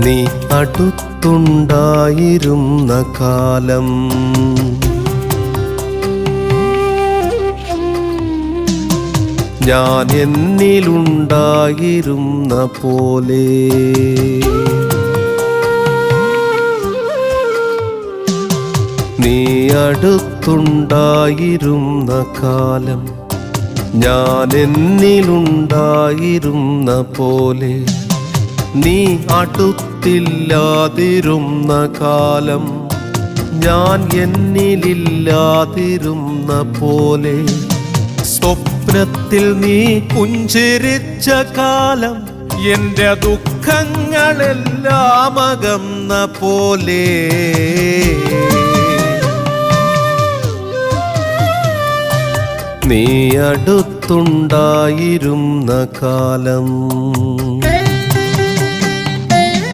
നീ അടുത്തുണ്ടായിരുന്ന കാലം ഞാൻ എന്നിലുണ്ടായിരുന്ന പോലെ നീ അടുത്തുണ്ടായിരുന്ന കാലം ഞാൻ എന്നിലുണ്ടായിരുന്ന പോലെ നീ അടുത്തില്ലാതിരുന്ന കാലം ഞാൻ എന്നിലില്ലാതിരുന്ന പോലെ സ്വപ്നത്തിൽ നീ പുഞ്ചിരിച്ച കാലം എന്റെ ദുഃഖങ്ങളെല്ലാം അകന്ന പോലെ നീ അടുത്തുണ്ടായിരുന്ന കാലം